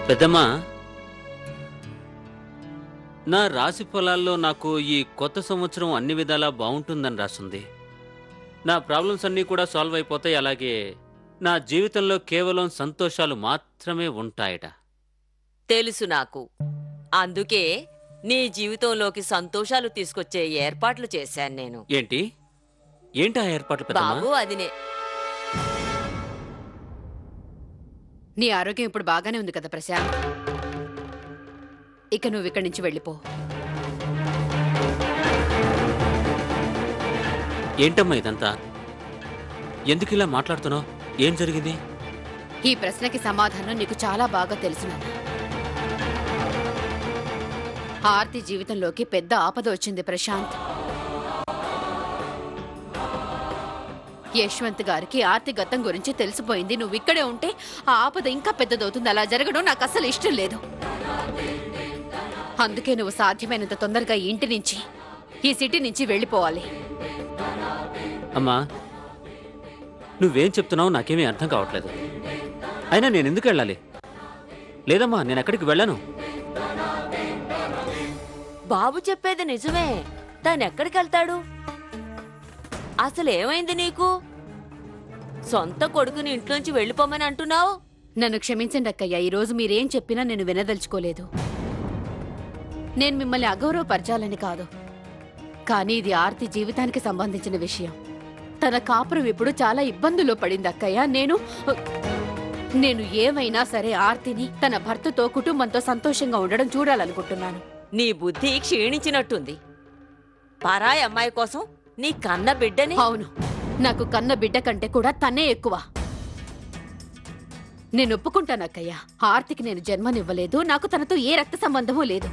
పెద్దమ్మా, నా రాశి ఫలాల్లో నాకు ఈ కొత్త సంవత్సరం అన్ని విధాలా బాగుంటుందని రాస్తుంది. నా ప్రాబ్లమ్స్ అన్నీ కూడా సాల్వ్ అయిపోతాయి. అలాగే నా జీవితంలో కేవలం సంతోషాలు మాత్రమే ఉంటాయట. తెలుసు నాకు. అందుకే నీ జీవితంలోకి సంతోషాలు తీసుకొచ్చే ఏర్పాట్లు చేశాను నేను. ఏంటి ఏంటి ఆ ఏర్పాట్లు పెద్దమ్మా? బాబు అదినే. నీ ఆరోగ్యం ఇప్పుడు బాగానే ఉంది కదా ప్రశాంత్. ఇక నువ్వు ఇక్కడి నుంచి వెళ్ళిపో. ఏంటమ్మా ఇదంతా? ఎందుకు ఇలా మాట్లాడుతున్నావు? ఏం జరిగింది? ఈ ప్రశ్నకి సమాధానం నీకు చాలా బాగా తెలుసు నాన్న. ఆర్తి జీవితంలోకి పెద్ద ఆపద వచ్చింది ప్రశాంత్. యశ్వంత్ గారికి ఆర్తి గతం గురించి తెలిసిపోయింది. నువ్వు ఇక్కడే ఉంటే ఆ ఆపద ఇంకా పెద్దదవుతుంది. అలా జరగడం నాకు అసలు ఇష్టం లేదు. అందుకే నువ్వు సాధ్యమైనంత తొందరగా ఈ ఇంటి నుంచి, ఈ సిటీ నుంచి వెళ్ళిపోవాలి. అమ్మా, నువ్వేం చెప్తున్నావు నాకేమీ అర్థం కావట్లేదు. అయినా నేను ఎందుకు వెళ్ళాలి? లేదమ్మా, నేను ఎక్కడికి వెళ్ళను. బాబు చెప్పేది నిజమే. తను ఎక్కడికి వెళ్తాడు? అసలు ఏమైంది నీకు? సొంత కొడుకుని ఇంట్లోంచి వెళ్ళిపోమని అంటున్నావు. నన్ను క్షమించండి అక్కయ్య. ఈరోజు మీరేం చెప్పినా నేను వినదలుచుకోలేదు. నేను మిమ్మల్ని అగౌరవపరచాలని కాదు, కానీ ఇది ఆర్తి జీవితానికి సంబంధించిన విషయం. తన కాపురం ఇప్పుడు చాలా ఇబ్బందుల్లో పడింది అక్కయ్య. నేను ఏమైనా సరే ఆర్తిని తన భర్తతో కుటుంబంతో సంతోషంగా ఉండడం చూడాలనుకుంటున్నాను. నీ బుద్ధి క్షీణించినట్టుంది. పరాయి అమ్మాయి కోసం నీ కన్న బిడ్డని. అవును, నాకు కన్న బిడ్డ కంటే కూడా తనే ఎక్కువ. నేను ఒప్పుకుంటాను అక్కయ్య, ఆర్తికి నేను జన్మనివ్వలేదు. నాకు తనతో ఏ రక్త సంబంధమూ లేదు.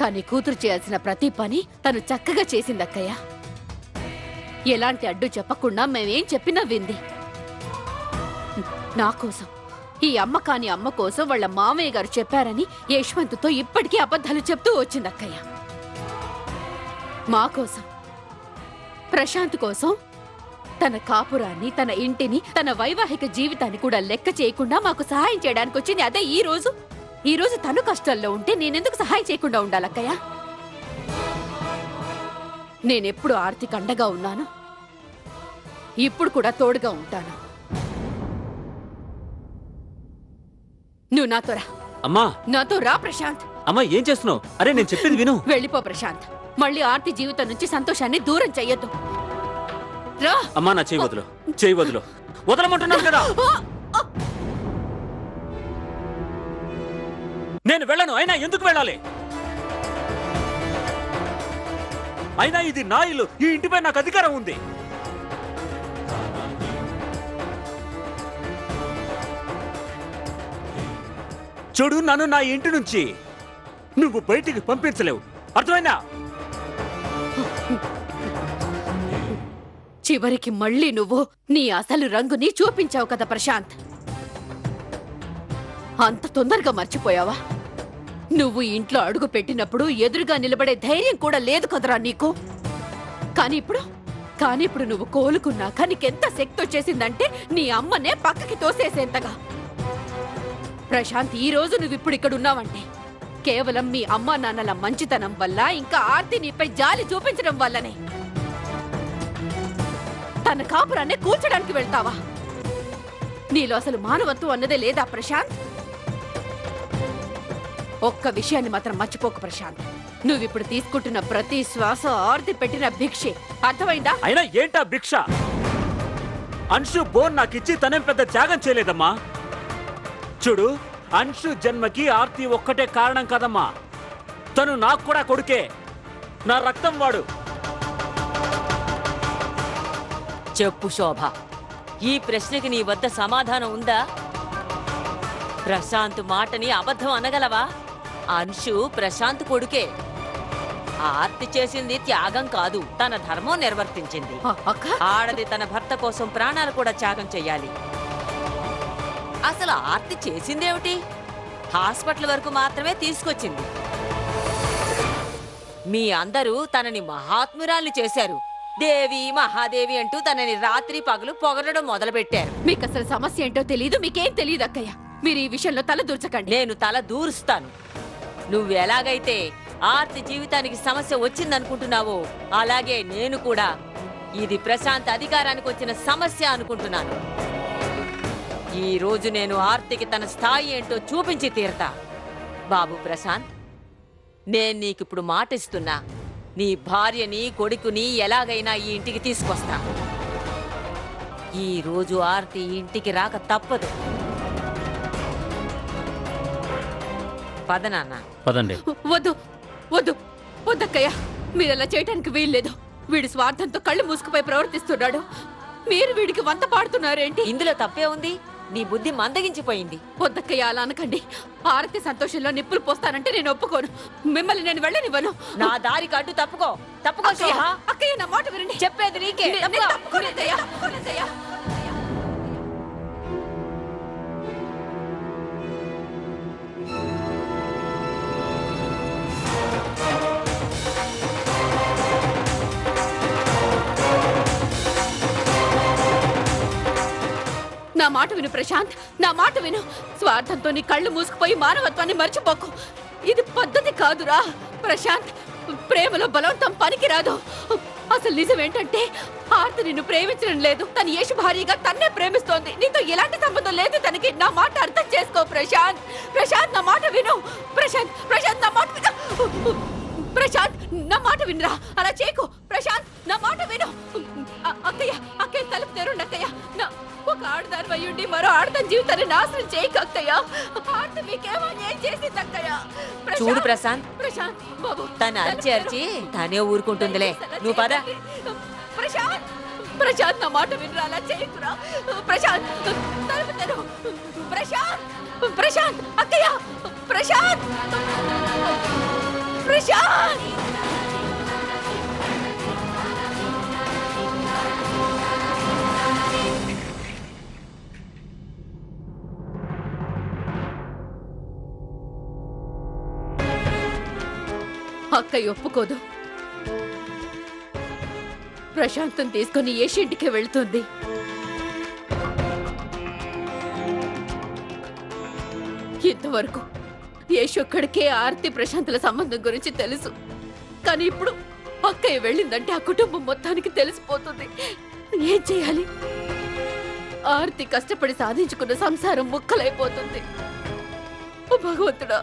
కానీ కూతురు చేయాల్సిన ప్రతి పని తను చక్కగా చేసింది అక్కయ్య. ఎలాంటి అడ్డు చెప్పకుండా మేమేం చెప్పినా వింది. నా కోసం, ఈ అమ్మ కాని అమ్మ కోసం వాళ్ళ మామయ్య గారు చెప్పారని యశ్వంత్తో ఇప్పటికీ అబద్ధాలు చెప్తూ వచ్చింది అక్కయ్య. మా కోసం, ప్రశాంత్ కోసం తన కాపురాన్ని, తన ఇంటిని, తన వైవాహిక జీవితాన్ని కూడా లెక్క చేయకుండా మాకు సహాయం చేయడానికి వచ్చింది. అదే ఈ రోజు తను కష్టాల్లో ఉంటే నేనెందుకు సహాయం చేయకుండా ఉండాలక్కయ్య? నేనెప్పుడు ఆర్తికి అండగా ఉన్నాను, ఇప్పుడు కూడా తోడుగా ఉంటాను. నువ్వు నాతో రా. అమ్మా, నాతో రా ప్రశాంత్. అమ్మా, ఏం చేస్తున్నావు? అరే, నేను చెప్పేది విను. వెళ్ళిపో ప్రశాంత్. మళ్ళీ ఆర్తి జీవితం నుంచి సంతోషాన్ని దూరం చెయ్యొద్దు. రా. అమ్మా, నా చేయి వదులు, చేయి వదులు. వదలమంటున్నాను కదా. నేను వెళ్ళను. అయినా ఎందుకు వెళ్ళాలి? అయినా ఇది నా ఇల్లు. ఈ ఇంటిపై నాకు అధికారం ఉంది. చూడు, నన్ను నా ఇంటి నుంచి నువ్వు బయటికి పంపించలేవు. అర్థమైనా? చివరికి మళ్ళీ నువ్వు నీ అసలు రంగుని చూపించావు కదా ప్రశాంత్. అంత తొందరగా మర్చిపోయావా? నువ్వు ఇంట్లో అడుగు పెట్టినప్పుడు ఎదురుగా నిలబడే ధైర్యం కూడా లేదు కదరా నీకు. కానీ ఇప్పుడు నువ్వు కోలుకున్నాక నీకెంత శక్తి వచ్చేసిందంటే నీ అమ్మనే పక్కకి తోసేసేంతగా. ప్రశాంత్, ఈ రోజు నువ్వు ఇప్పుడు ఇక్కడ ఉన్నావంటే కేవలం మీ అమ్మా నాన్నల మంచితనం వల్ల, ఇంకా ఆర్తి నీపై జాలి చూపించడం వల్లనే. తన కాపురాన్ని కూర్చడానికి వెళ్తావా? నీలో అసలు మానవత్వం అన్నదే లేదా ప్రశాంత్? ఒక్క విషయాన్ని మాత్రం మర్చిపోకు ప్రశాంత్. నువ్విప్పుడు తీసుకుంటున్న ప్రతి శ్వాస ఆర్తి పెట్టిన భిక్షే. అర్థమైందా? అయినా ఏంటా భిక్ష? అంశు బోన్ నాకిచ్చి తనేం పెద్ద త్యాగం చేయలేదమ్మా. చూడు, అంశు జన్మకి ఆర్తి ఒక్కటే కారణం కదమ్మా. తను నాకు కూడా కొడుకే, నా రక్తం వాడు. చెప్పు శోభ, ఈ ప్రశ్నకి నీ వద్ద సమాధానం ఉందా? ప్రశాంత్ మాటని అబద్ధం అనగలవా? అంశు ప్రశాంత్ కొడుకే. ఆర్తి చేసింది త్యాగం కాదు, తన ధర్మం నిర్వర్తించింది. ఆడది తన భర్త కోసం ప్రాణాలు కూడా త్యాగం చెయ్యాలి. అసలు ఆర్తి చేసిందేమిటి? హాస్పిటల్ వరకు మాత్రమే తీసుకొచ్చింది. మీ అందరూ తనని మహాత్మురాల్ని చేశారు. దేవి మహాదేవి అంటూ తనని రాత్రి పగలు పొగడడం మొదలుపెట్టారు. మీకు అసలు సమస్య ఏంటో తెలీదు, మీకేం తెలియదు అక్కయ్య. మీరు ఈ విషయంలో తల దూర్చకండి. నేను తల దూరుస్తాను. నువ్వెలాగైతే ఆర్తి జీవితానికి సమస్య వచ్చిందనుకుంటున్నావో అలాగే నేను కూడా ఇది ప్రశాంత్ అధికారానికి వచ్చిన సమస్య అనుకుంటున్నాను. ఈ రోజు నేను ఆర్తికి తన స్థాయి ఏంటో చూపించి తీరతా. బాబు ప్రశాంత్, నేను నీకిప్పుడు మాటిస్తున్నా, నీ భార్యని కొడుకుని ఎలాగైనా ఈ ఇంటికి తీసుకొస్తా. ఈ రోజు ఆర్తి ఈ ఇంటికి రాక తప్పదు. పద నాన్న. పదండి. వద్దు వద్దు వద్దక్కయ్య, మీరు అలా చేయటానికి వీల్లేదు. వీడి స్వార్థంతో కళ్ళు మూసుకుపోయి ప్రవర్తిస్తున్నాడు. మీరు వీడికి వంత పాడుతున్నారేంటి? ఇందులో తప్పే ఉంది? నీ బుద్ధి మందగించిపోయింది. వద్దక్కయ్య, అలా అనకండి. ఆరతి సంతోషంలో నిప్పులు పోస్తానంటే నేను ఒప్పుకోను. మిమ్మల్ని నేను వెళ్ళనివ్వను. నా దారికి అడ్డు తప్పుకో. తప్పుకో అక్కయ్య, శోభ. అక్కయ్య, నా మాట వినండి. చెప్పేది నీకే. నేను తప్పుకోను అత్తయ్య, తప్పుకోను అత్తయ్య. నా మాట విను ప్రశాంత్, నా మాట విను. స్వార్థంతో నీ కళ్ళు మూసుకుపోయి మానవత్వాన్ని మర్చిపోకు. ఇది పద్ధతి కాదురా ప్రశాంత్. ప్రేమలో బలవంతం పనికిరాదు. అసలు నిజం ఏంటంటే ఆర్తి నిన్ను ప్రేమించడం లేదు. తన యేసు భార్యగా తన్నే ప్రేమిస్తోంది. నీతో ఎలాంటి సంబంధం లేదు తనకి. నా మాట అర్థం చేసుకో ప్రశాంత్. ప్రశాంత్, నా మాట విను. ప్రశాంత్, ప్రశాంత్, నా మాట విను. ప్రశాంత్, నా మాట వినురా. అలా చేయకు ప్రశాంత్, నా మాట విను. అక్కయ్య, అక్కయ్య, తలుపు తెరుండి అక్కయ్య. ఒక ఆడదాని అయ్యుండి మరో ఆడదాని జీవితాన్ని నాశనం చేయక అక్కయ్య. ఆర్తి మీకేమో ఏం చేసింది అక్కయ్య? చూడు ప్రశాంత్, ప్రశాంత్ బాబు, తను అరిచి అరిచి తనే ఊరుకుంటుందిలే. నువ్వు పద. ప్రశాంత్, ప్రశాంత్, నా మాట వినరా. అలా చేయకురా ప్రశాంత్. తలుపు తెరు. ప్రశాంత్, ప్రశాంత్, అక్కయ్య, ప్రశాంత్, ప్రశాంత్. అక్కయ్య ఒప్పుకోదు. ప్రశాంతం తీసుకుని ఏషింటికి వెళ్తుంది. ఇంతవరకు ఏషొక్కడికే ఆర్తి ప్రశాంతుల సంబంధం గురించి తెలుసు. కానీ ఇప్పుడు అక్కయ్య వెళ్ళిందంటే ఆ కుటుంబం మొత్తానికి తెలిసిపోతుంది. ఏం చేయాలి? ఆర్తి కష్టపడి సాధించుకున్న సంసారం ముక్కలైపోతుంది. ఓ భగవంతుడా,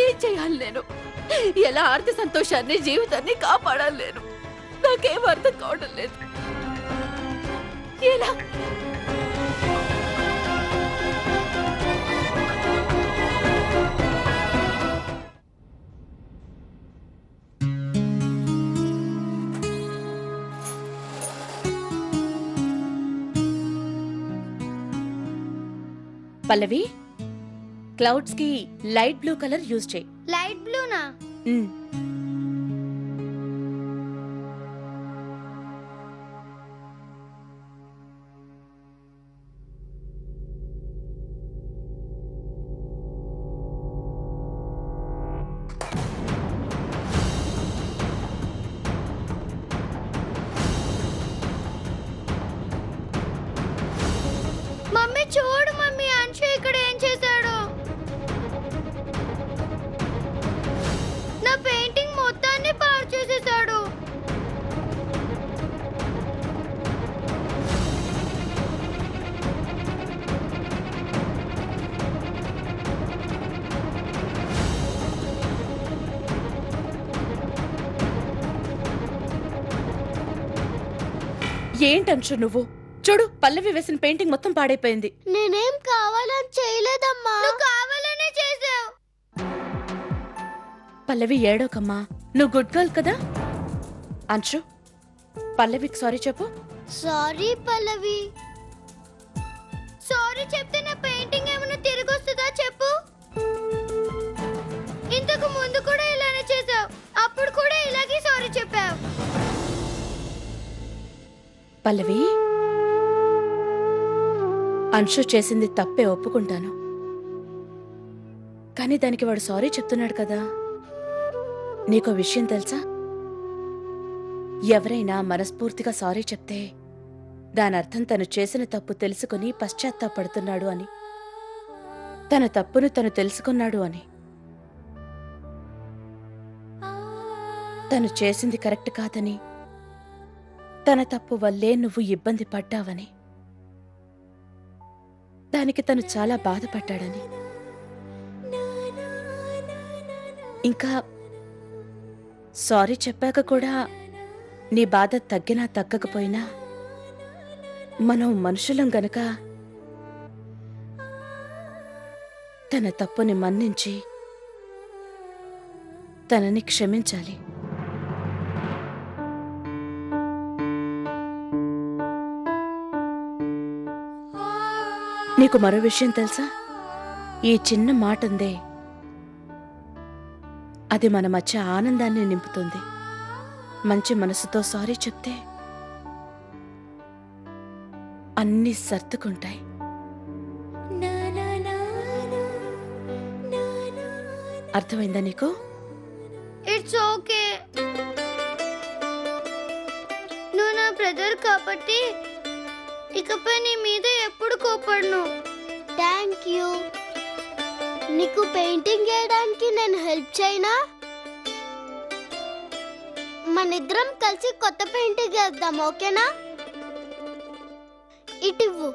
ఏం చేయాలి నేను? ఎలా ఆర్తి సంతోషాన్ని, జీవితాన్ని కాపాడాలి నేను? నాకేం అర్థం కావడం లేదు. ఎలా? పల్లవి, క్లౌడ్స్ కి లైట్ బ్లూ కలర్ యూజ్ చేయి. లైట్ బ్లూనా? మమ్మీ చూడు మమ్మీ, అంశు ఇక్కడ ఏం చేశాడు? నా పెయింటింగ్ మొత్తాన్ని పాడు చేసేసాడు. ఏంటంచు నువ్వు? చూడు, పల్లవి వేసిన పెయింటింగ్ మొత్తం పాడైపోయింది. నేనేం కావాలని చేయలేదమ్మా. నువ్వు కావాలనే చేసావు. పల్లవి, ఏడోకమ్మా. నువ్వు గుడ్ గర్ల్ కదా. అంచు, పల్లవికి సారీ చెప్పు. సారీ పల్లవి. సారీ చెప్తే నా పెయింటింగ్ ఏమైనా తిరిగి వస్తుందా చెప్పు. ఇంతకు ముందు కూడా ఇలానే చేసావు. అప్పుడు కూడా ఇలాగే సారీ చెప్పావు. పల్లవి, అంశు చేసింది తప్పే, ఒప్పుకుంటాను. కానీ దానికి వాడు సారీ చెప్తున్నాడు కదా. నీకో విషయం తెలుసా? ఎవరైనా మనస్ఫూర్తిగా సారీ చెప్తే దానర్థం తను చేసిన తప్పు తెలుసుకుని పశ్చాత్తాపడుతున్నాడు అని, తన తప్పును తను తెలుసుకున్నాడు అని. తను చేసింది కరెక్ట్ కాదని, తన తప్పు వల్లే నువ్వు ఇబ్బంది పడ్డావని, దానికి తను చాలా బాధపడ్డాడని, ఇంకా సారీ చెప్పాక కూడా నీ బాధ తగ్గినా తగ్గకపోయినా మనం మనుషులం గనక తన తప్పుని మన్నించి తనని క్షమించాలి. నీకు మరో విషయం తెలుసా? ఈ చిన్న మాట ఉందే, అది మన మధ్య ఆనందాన్ని నింపుతుంది. మంచి మనసుతో సారీ చెప్తే అన్నీ సర్దుకుంటాయి. అర్థమైందా నీకు? It's okay. నువ్వు నా బ్రదర్ కాబట్టి ఇకపై నీ మీద ఎప్పుడు కోపడను. Thank you. నీకు పెయింటింగ్ వేయడానికి నేను హెల్ప్ చేయనా? మనిద్దరం కలిసి కొత్త పెయింటింగ్ వేద్దాం, ఓకేనా? ఇటివ్వు.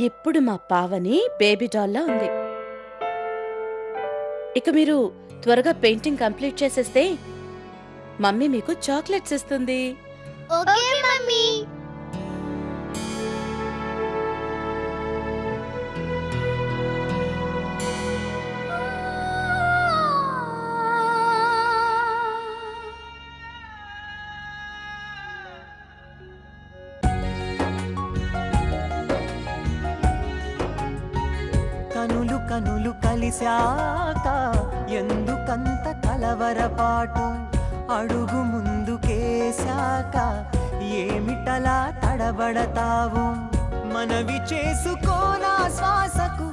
ఇప్పుడు మా పావని బేబీ డాల్లా ఉంది. ఇక మీరు త్వరగా పెయింటింగ్ కంప్లీట్ చేసేస్తే మమ్మీ మీకు చాక్లెట్స్ ఇస్తుంది. Okay mummy. కనులు కనులు కలిశాక ఎందుకంత కలవరపాటు, అడుగు ముందుకేశాక ఏమిటలా తడబడతావు, మనవి చేసుకోనా శ్వాసకు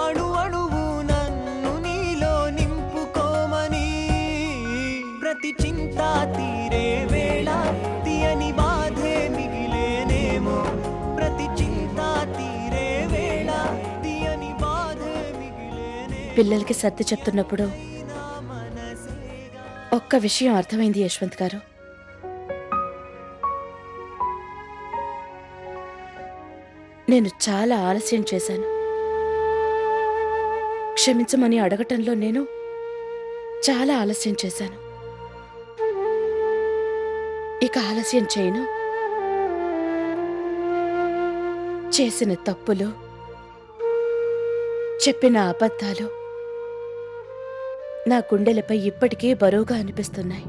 అణు అణువు నన్ను నీలో నింపుకోమని, ప్రతి చింత తీరే వేళ తీయని బాధే మిగిలేనేమో, ప్రతి చింత తీరే వేళ తీయని బాధే మిగిలేనే. పిల్లలకి సర్ది చెప్తున్నప్పుడు ఒక్క విషయం అర్థమైంది యశ్వంత్ గారు. నేను చాలా ఆలస్యం చేశాను. క్షమించమని అడగటంలో నేను చాలా ఆలస్యం చేశాను. ఇక ఆలస్యం చేయను. చేసిన తప్పులు, చెప్పిన అబద్ధాలు నా గుండెలపై ఇప్పటికీ బరువుగా అనిపిస్తున్నాయి.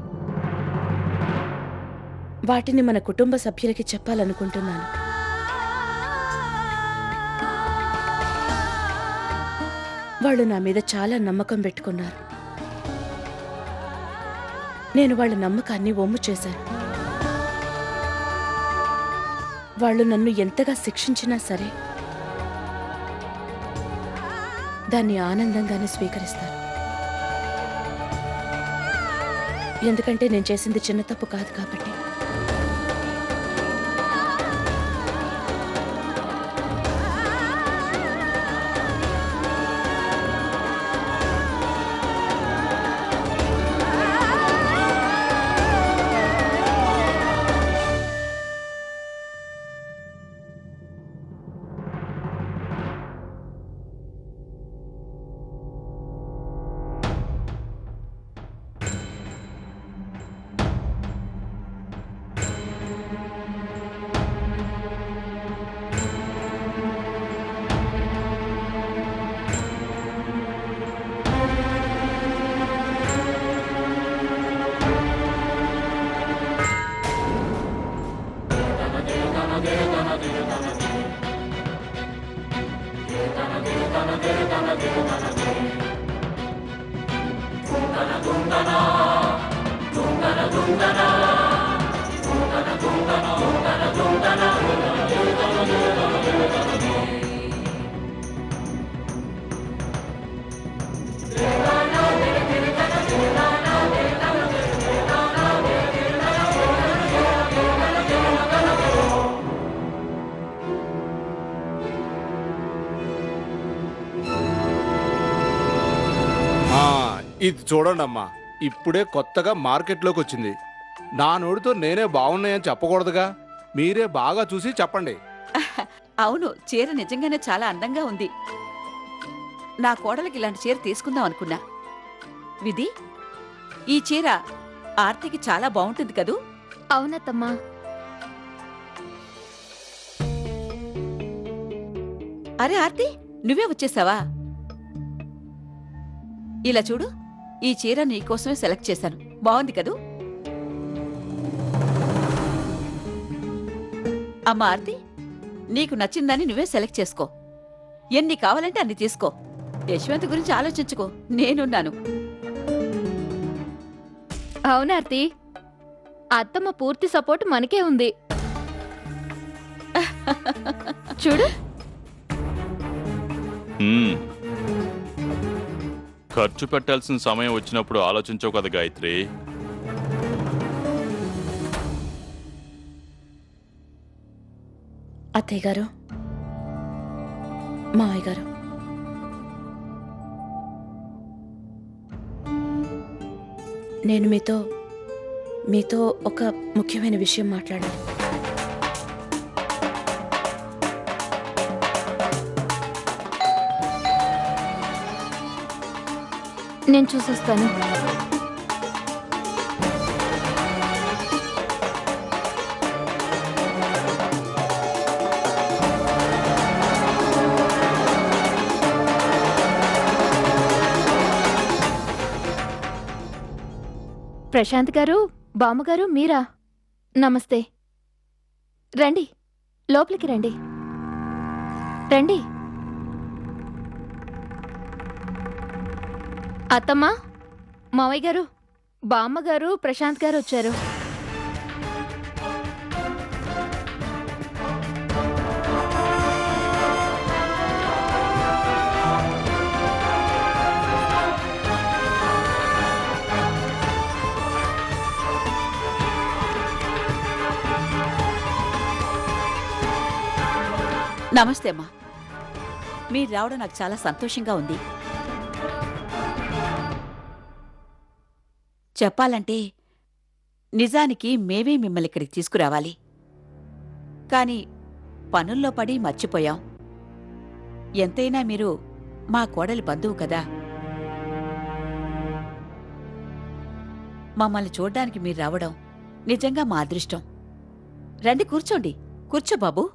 వాటిని మన కుటుంబ సభ్యులకి చెప్పాలనుకుంటున్నాను. వాళ్ళు నా మీద చాలా నమ్మకం పెట్టుకున్నారు. నేను వాళ్ళ నమ్మకాన్ని వమ్ము చేశాను. వాళ్ళు నన్ను ఎంతగా శిక్షించినా సరే దాన్ని ఆనందంగానే స్వీకరిస్తారు. ఎందుకంటే నేను చేసింది చిన్న తప్పు కాదు కాబట్టి. తుంగన తుంగన ఇది చూడండి అమ్మా, ఇప్పుడే కొత్తగా మార్కెట్లోకి వచ్చింది. నా నోటితో నేనే బాగున్నాయని చెప్పకూడదుగా, మీరే బాగా చూసి చెప్పండి. అవును, చీర నిజంగానే చాలా అందంగా ఉంది. నా కోడలికి ఇలాంటి చీర తీసుకుందాం అనుకున్నా. విధి, ఈ చీర ఆర్తికి చాలా బాగుంటుంది కదూ? అవునత్తమ్మా. అరే ఆర్తి, నువ్వే వచ్చేసావా? ఇలా చూడు, ఈ చీర నీకోసమే సెలెక్ట్ చేశాను. బాగుంది కదూ? అమ్మా ఆర్తి, నీకు నచ్చిందని నువ్వే సెలెక్ట్ చేసుకో. ఎన్ని కావాలంటే అన్ని తీసుకో. యశ్వంత్ గురించి ఆలోచించుకో, నేనున్నాను. అవునార్తి, అత్తమ్మ పూర్తి సపోర్ట్ మనకే ఉంది. చూడు. ఖర్చు పెట్టాల్సిన సమయం వచ్చినప్పుడు ఆలోచించవు కదా గాయత్రి. అత్తయ్య గారు, మావయ్య గారు, నేను మీతో ఒక ముఖ్యమైన విషయం మాట్లాడాలి. నేను చూసొస్తాను. ప్రశాంత్ గారు, బామ్మగారు, మీరా? నమస్తే. రండి, లోపలికి రండి. రండి. అత్తమ్మా, మావయ్య గారు, బామ్మగారు, ప్రశాంత్ గారు వచ్చారు. నమస్తే అమ్మా. మీరు రావడం నాకు చాలా సంతోషంగా ఉంది. చెప్పాలంటే నిజానికి మేమే మిమ్మల్ని ఇక్కడికి తీసుకురావాలి. కాని పనుల్లో పడి మర్చిపోయాం. ఎంతైనా మీరు మా కోడలి బంధువు కదా. మమ్మల్ని చూడ్డానికి మీరు రావడం నిజంగా మా అదృష్టం. రండి, కూర్చోండి. కూర్చో బాబు.